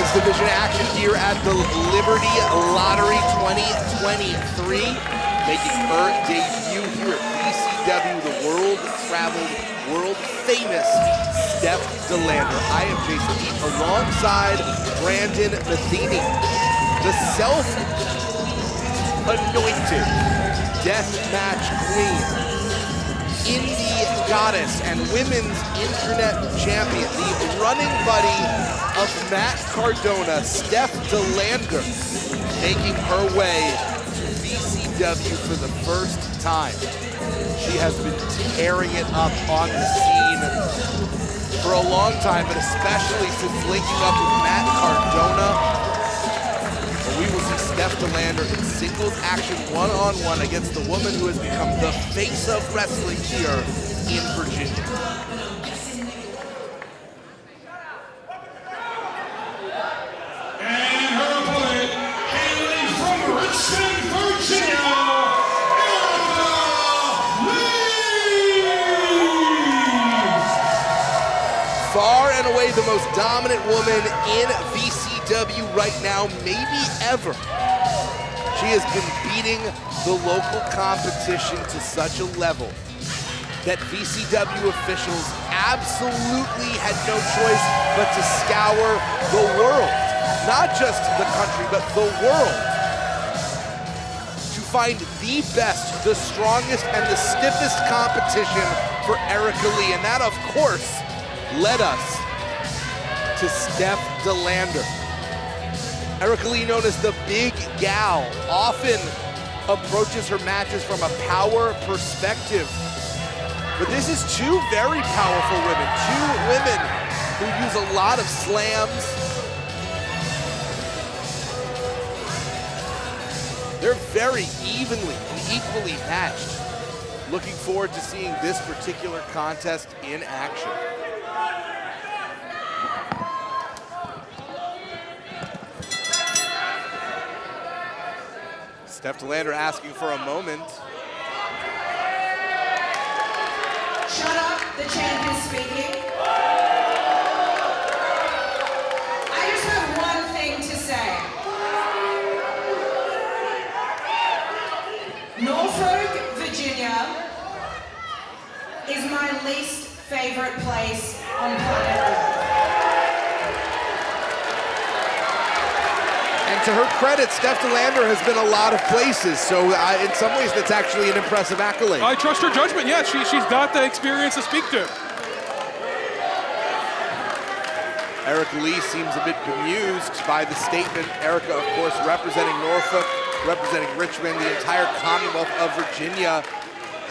women's division action here at the Liberty Lottery 2023. Making her debut here at VCW, the world-traveled, world-famous Steph De Lander. I am Jason Heath alongside Brandon Metheny, the self-anointed deathmatch queen, indie goddess, and women's internet champion, the running buddy of Matt Cardona, Steph De Lander, making her way to VCW for the first time. She has been tearing it up on the scene for a long time, but especially since linking up with Matt Cardona. But we will see Steph De Lander in singles action one-on-one against the woman who has become the face of wrestling here in Virginia. And her opponent, hailing from Richmond, Virginia, Erica Leigh! Far and away the most dominant woman in VCW right now, maybe ever. She has been beating the local competition to such a level that VCW officials absolutely had no choice but to scour the world, not just the country, but the world, to find the best, the strongest, and the stiffest competition for Erica Leigh. And that, of course, led us to Steph De Lander. Erica Leigh, known as the Big Gal, often approaches her matches from a power perspective. But this is two very powerful women, two women who use a lot of slams. They're very evenly and equally matched. Looking forward to seeing this particular contest in action. Steph De Lander asking for a moment. Shut up, the champ is speaking. I just have one thing to say. Norfolk, Virginia is my least favorite place on planet Earth. And to her credit, Steph De Lander has been a lot of places, so in some ways that's actually an impressive accolade. I trust her judgment, yeah, she's got the experience to speak to. Erica Leigh seems a bit bemused by the statement. Erica, of course, representing Norfolk, representing Richmond, the entire Commonwealth of Virginia,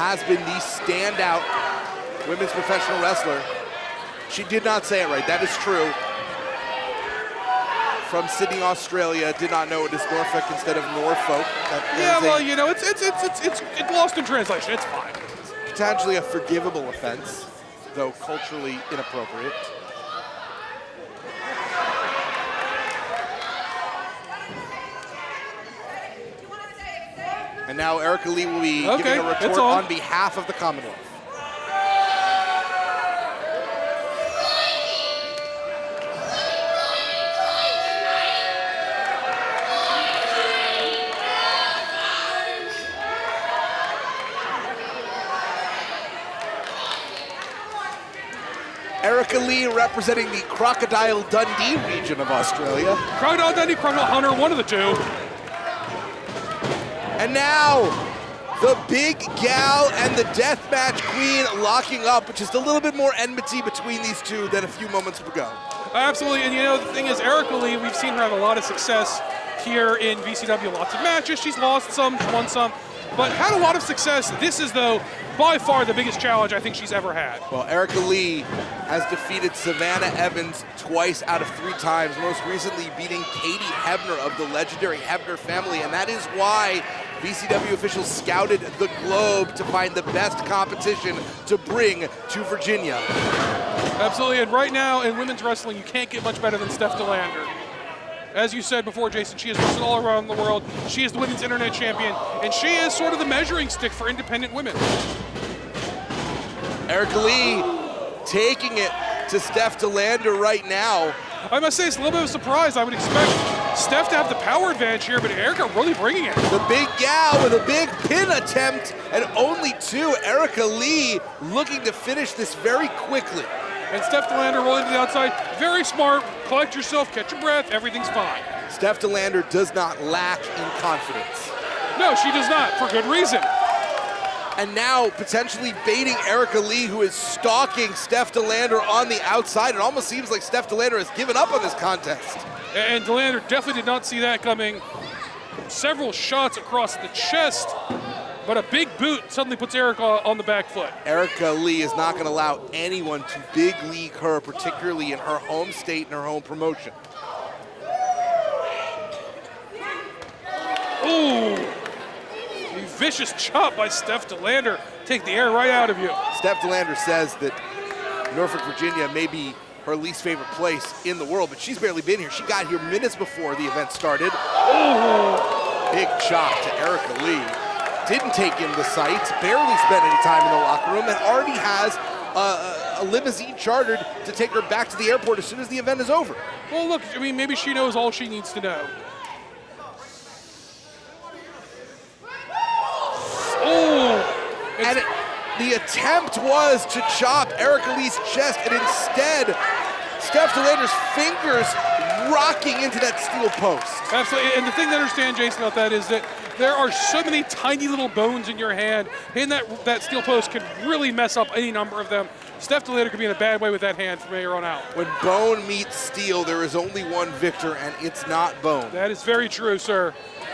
has been the standout women's professional wrestler. She did not say it right, that is true. From Sydney, Australia, did not know it is Norfolk instead of Norfolk. Yeah, well, you know, it's lost in translation. It's fine. Potentially a forgivable offense, though culturally inappropriate. And now Erica Leigh will be giving a retort on behalf of the Commonwealth. Erica Leigh representing the Crocodile Dundee region of Australia. Crocodile Dundee, Crocodile Hunter, one of the two. And now, the Big Gal and the Deathmatch Queen locking up, which is a little bit more enmity between these two than a few moments ago. Absolutely, and you know, the thing is, Erica Leigh, we've seen her have a lot of success here in VCW, lots of matches. She's lost some, she's won some, but had a lot of success. This is, though, by far the biggest challenge I think she's ever had. Well, Erica Leigh has defeated Savannah Evans twice out of 3 times, most recently beating Katie Hebner of the legendary Hebner family, and that is why VCW officials scouted the globe to find the best competition to bring to Virginia. Absolutely, and right now in women's wrestling, you can't get much better than Steph De Lander. As you said before, Jason, she has wrestled all around the world. She is the women's internet champion, and she is sort of the measuring stick for independent women. Erica Leigh taking it to Steph De Lander right now. I must say, it's a little bit of a surprise. I would expect Steph to have the power advantage here, but Erica really bringing it. The big gal with a big pin attempt, and only 2. Erica Leigh looking to finish this very quickly. And Steph De Lander rolling to the outside. Very smart. Collect yourself, catch your breath, everything's fine. Steph De Lander does not lack in confidence. No, she does not, for good reason. And now potentially baiting Erica Leigh, who is stalking Steph De Lander on the outside. It almost seems like Steph De Lander has given up on this contest. And De Lander definitely did not see that coming. Several shots across the chest, but a big boot suddenly puts Erica on the back foot. Erica Leigh is not going to allow anyone to big league her, particularly in her home state and her home promotion. Ooh, a vicious chop by Steph De Lander. Take the air right out of you. Steph De Lander says that Norfolk, Virginia may be her least favorite place in the world, but she's barely been here. She got here minutes before the event started. Ooh. Big chop to Erica Leigh. Didn't take in the sights, barely spent any time in the locker room, and already has a limousine chartered to take her back to the airport as soon as the event is over. Well, look, I mean, maybe she knows all she needs to know. Oh! And the attempt was to chop Erica Leigh's chest, and instead, Steph De Lander's fingers rocking into that steel post. Absolutely, and the thing to understand, Jason, about that is that there are so many tiny little bones in your hand, and that steel post could really mess up any number of them. Steph De Lander could be in a bad way with that hand from here on out. When bone meets steel, there is only one victor, and it's not bone. That is very true, sir.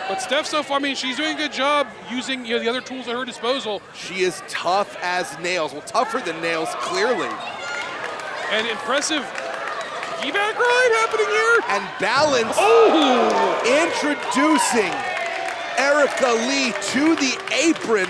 But Steph, so far, I mean, she's doing a good job using the other tools at her disposal. She is tough as nails. Well, tougher than nails, clearly. And impressive piggyback ride happening here. And balance. Oh! Introducing Erica Leigh to the apron.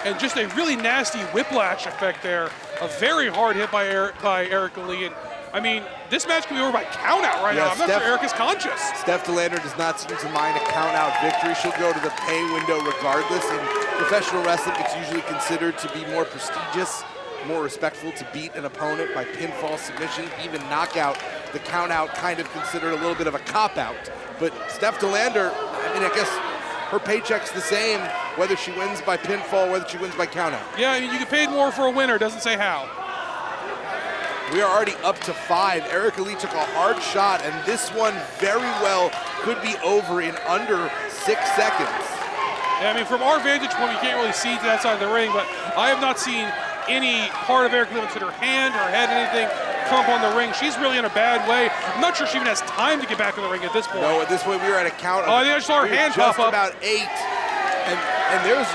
And just a really nasty whiplash effect there. A very hard hit by Erica Leigh. And I mean, this match can be over by countout right now. I'm not sure Erica's conscious. Steph De Lander does not seem to mind a countout victory. She'll go to the pay window regardless. In professional wrestling, it's usually considered to be more prestigious, more respectful to beat an opponent by pinfall, submission, even knockout. The countout kind of considered a little bit of a cop-out. But Steph De Lander, I mean, I guess her paycheck's the same, whether she wins by pinfall, whether she wins by countout. Yeah, I mean, you get paid more for a winner. Doesn't say how. We are already up to 5. Erica Leigh took a hard shot, and this one very well could be over in under 6 seconds. Yeah, I mean, from our vantage point, you can't really see to that side of the ring, but I have not seen any part of Erica Leigh, her hand, her head, anything, come up on the ring. She's really in a bad way. I'm not sure she even has time to get back in the ring at this point. No, at this point, we were at a count of, I think I saw her hand pop up. Just about 8, and there's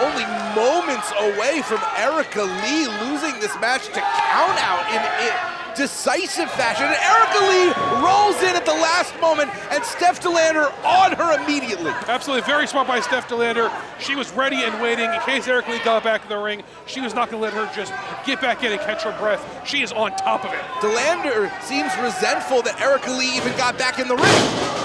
only moments away from Erica Leigh losing this match to count out in decisive fashion. And Erica Leigh rolls in at the last moment, and Steph De Lander on her immediately. Absolutely, very smart by Steph De Lander. She was ready and waiting in case Erica Leigh got back in the ring. She was not going to let her just get back in and catch her breath. She is on top of it. De Lander seems resentful that Erica Leigh even got back in the ring.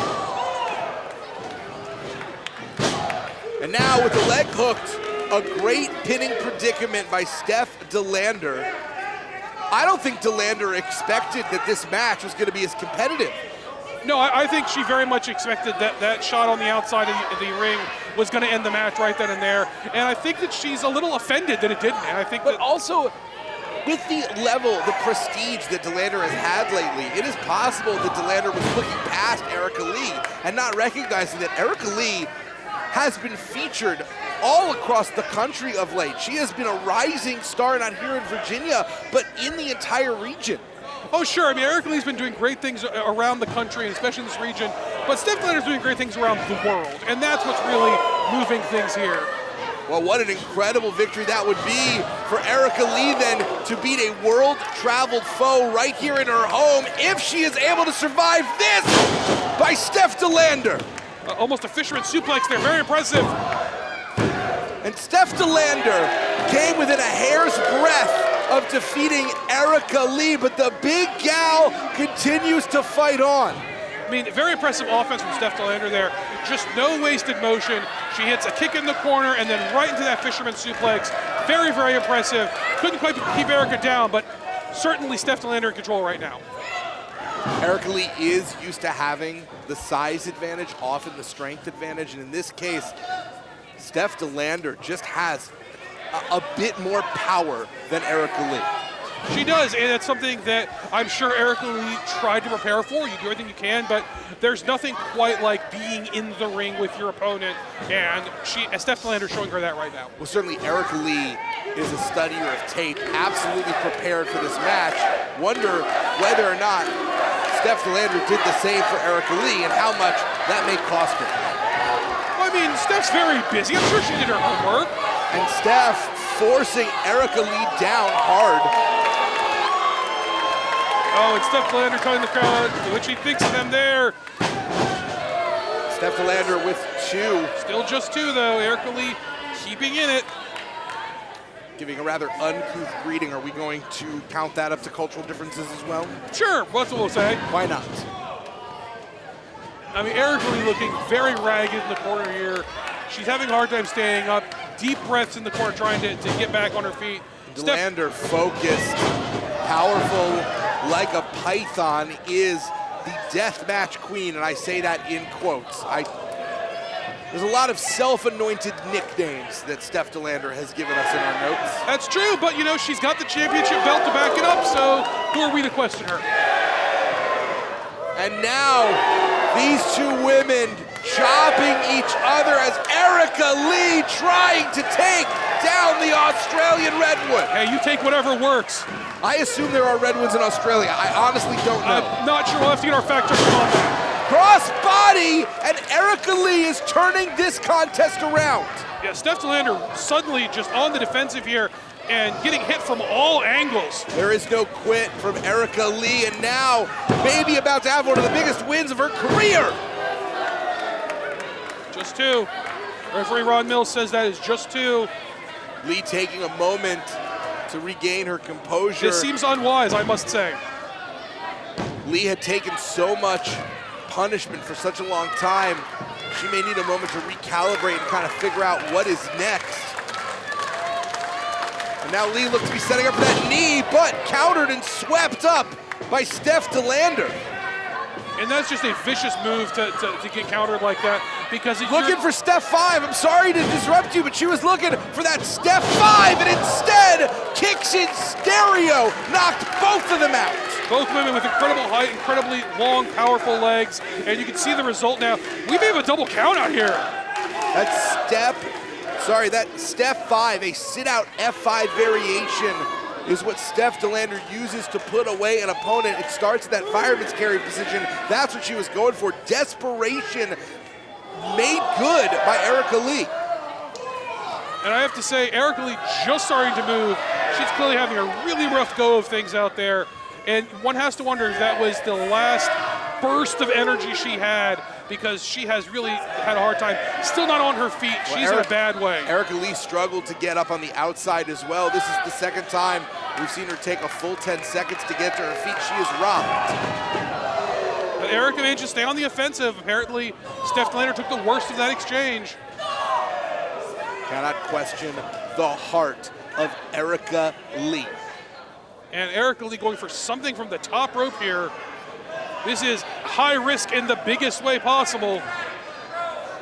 And now with the leg hooked, a great pinning predicament by Steph De Lander. I don't think De Lander expected that this match was going to be as competitive. No, I think she very much expected that shot on the outside of the ring was going to end the match right then and there. And I think that she's a little offended that it didn't. And I think but also, with the level, the prestige that De Lander has had lately, it is possible that De Lander was looking past Erica Leigh and not recognizing that Erica Leigh has been featured all across the country of late. She has been a rising star, not here in Virginia, but in the entire region. Oh, sure. I mean, Erica Leigh's been doing great things around the country, and especially in this region. But Steph De Lander's doing great things around the world, and that's what's really moving things here. Well, what an incredible victory that would be for Erica Leigh then to beat a world-traveled foe right here in her home if she is able to survive this by Steph De Lander. Almost a fisherman suplex there. Very impressive. And Steph De Lander came within a hair's breadth of defeating Erica Leigh, but the big gal continues to fight on. I mean, very impressive offense from Steph De Lander there. Just no wasted motion. She hits a kick in the corner and then right into that fisherman suplex. Very, very impressive. Couldn't quite keep Erica down, but certainly Steph De Lander in control right now. Erica Leigh is used to having the size advantage, often the strength advantage, and in this case, Steph De Lander just has a bit more power than Erica Leigh. She does, and it's something that I'm sure Erica Leigh tried to prepare for. You do everything you can, but there's nothing quite like being in the ring with your opponent, and Steph De Lander showing her that right now. Well, certainly Erica Leigh is a studier of tape, absolutely prepared for this match. Wonder whether or not Steph De Lander did the same for Erica Leigh and how much that may cost her. I mean, Steph's very busy. I'm sure she did her homework. And Steph forcing Erica Leigh down hard. Oh, and Steph De Lander telling the crowd what she thinks of them there. Steph De Lander with 2. Still just 2, though. Erica Leigh keeping in it. Giving a rather uncouth greeting. Are we going to count that up to cultural differences as well? Sure, that's what we'll say. Why not? I mean, Erica Leigh looking very ragged in the corner here. She's having a hard time staying up. Deep breaths in the corner trying to get back on her feet. De Lander focused, powerful like a python, is the deathmatch queen, and I say that in quotes. There's a lot of self-anointed nicknames that Steph De Lander has given us in our notes. That's true, but you know, she's got the championship belt to back it up, so who are we to question her? And now, these 2 women chopping each other as Erica Leigh trying to take down the Australian Redwood. Hey, you take whatever works. I assume there are Redwoods in Australia. I honestly don't know. I'm not sure. We'll have to get our fact checkers on that. Cross body, and Erica Leigh is turning this contest around. Yeah, Steph De Lander suddenly just on the defensive here and getting hit from all angles. There is no quit from Erica Leigh, and now maybe about to have one of the biggest wins of her career. Just 2. Referee Ron Mills says that is just 2. Leigh taking a moment to regain her composure. This seems unwise, I must say. Leigh had taken so much punishment for such a long time. She may need a moment to recalibrate and kind of figure out what is next. And now Leigh looks to be setting up for that knee, but countered and swept up by Steph De Lander. And that's just a vicious move to get countered like that, because if looking for Steph 5. I'm sorry to disrupt you, but she was looking for that Steph 5, and instead, kicks in stereo, knocked both of them out. Both women with incredible height, incredibly long, powerful legs, and you can see the result now. We may have a double count out here. That Steph 5, a sit-out F5 variation, is what Steph De Lander uses to put away an opponent. It starts at that fireman's carry position. That's what she was going for. Desperation made good by Erica Leigh. And I have to say, Erica Leigh just starting to move. She's clearly having a really rough go of things out there. And one has to wonder if that was the last burst of energy she had, because she has really had a hard time. Still not on her feet. She's in a bad way. Erica Leigh struggled to get up on the outside as well. This is the second time we've seen her take a full 10 seconds to get to her feet. She is rocked. But Erica managed to stay on the offensive. Apparently, Steph De Lander took the worst of that exchange. Cannot question the heart of Erica Leigh. And Erica Leigh going for something from the top rope here. This is high risk in the biggest way possible.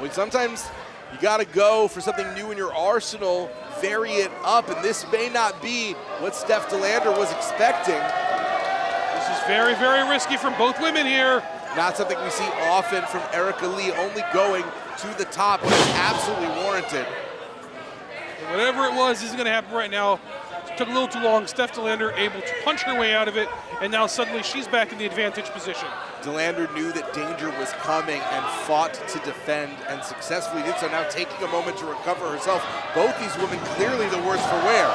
Well, sometimes you got to go for something new in your arsenal, vary it up, and this may not be what Steph De Lander was expecting. This is very, very risky from both women here. Not something we see often from Erica Leigh, only going to the top when it's absolutely warranted. And whatever it was is going to happen right now. It took a little too long. Steph De Lander able to punch her way out of it, and now suddenly she's back in the advantage position. De Lander knew that danger was coming and fought to defend, and successfully did so, now taking a moment to recover herself. Both these women clearly the worse for wear.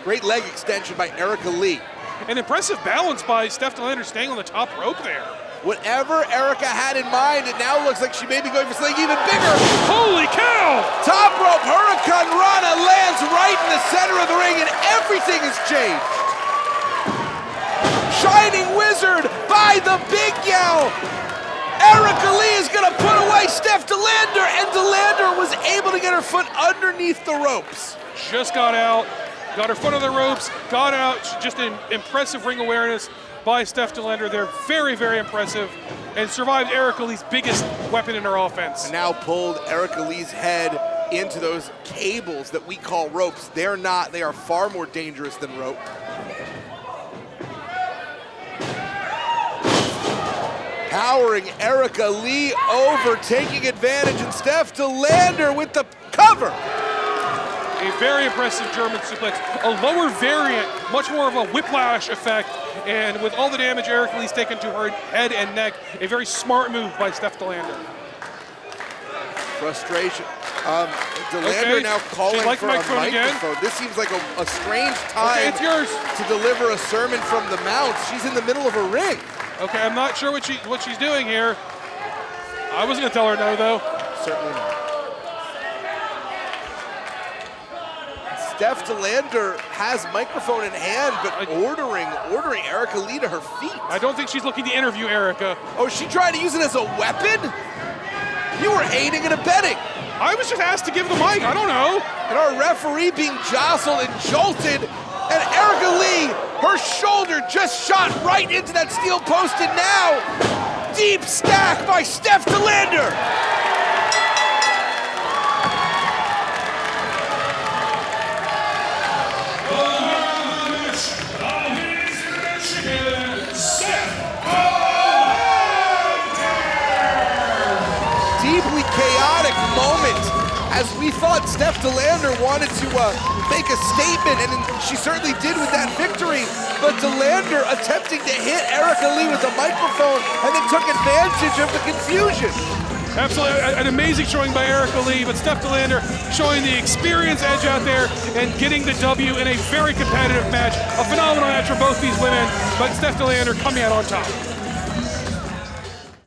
Great leg extension by Erica Leigh. An impressive balance by Steph De Lander staying on the top rope there. Whatever Erica had in mind, it now looks like she may be going for something even bigger. Holy cow! Top rope Hurricane Rana lands right in the center of the ring, and everything has changed. Shining Wizard by the Big Yow. Erica Leigh is going to put away Steph De Lander, and De Lander was able to get her foot underneath the ropes. Just got out, got her foot on the ropes, got out, just an impressive ring awareness. by Steph De Lander. They're very, very impressive and survived Erica Leigh's biggest weapon in her offense. And now pulled Erica Leigh's head into those cables that we call ropes. They're not, they are far more dangerous than rope. Powering Erica Leigh over, taking advantage, and Steph De Lander with the cover. A very impressive German suplex, a lower variant, much more of a whiplash effect, and with all the damage Erica Leigh's taken to her head and neck, a very smart move by Steph De Lander. Frustration. De Lander now calling like for a microphone microphone. again. This seems like a strange time it's yours. to deliver a sermon from the mount. She's in the middle of a ring. Okay, I'm not sure what she's doing here. I wasn't gonna tell her no, though. Certainly not. Steph De Lander has microphone in hand, but ordering Erica Leigh to her feet. I don't think she's looking to interview Erica. Oh, she tried to use it as a weapon? You were aiding and abetting. I was just asked to give the mic, I don't know. And our referee being jostled and jolted, and Erica Leigh, her shoulder just shot right into that steel post, and now, deep stack by Steph De Lander. Deeply chaotic moment, as we thought Steph De Lander wanted to make a statement, and she certainly did with that victory, but De Lander attempting to hit Erica Leigh with a microphone and then took advantage of the confusion. Absolutely, an amazing showing by Erica Leigh, but Steph De Lander showing the experience edge out there and getting the W in a very competitive match. A phenomenal match for both these women, but Steph De Lander coming out on top.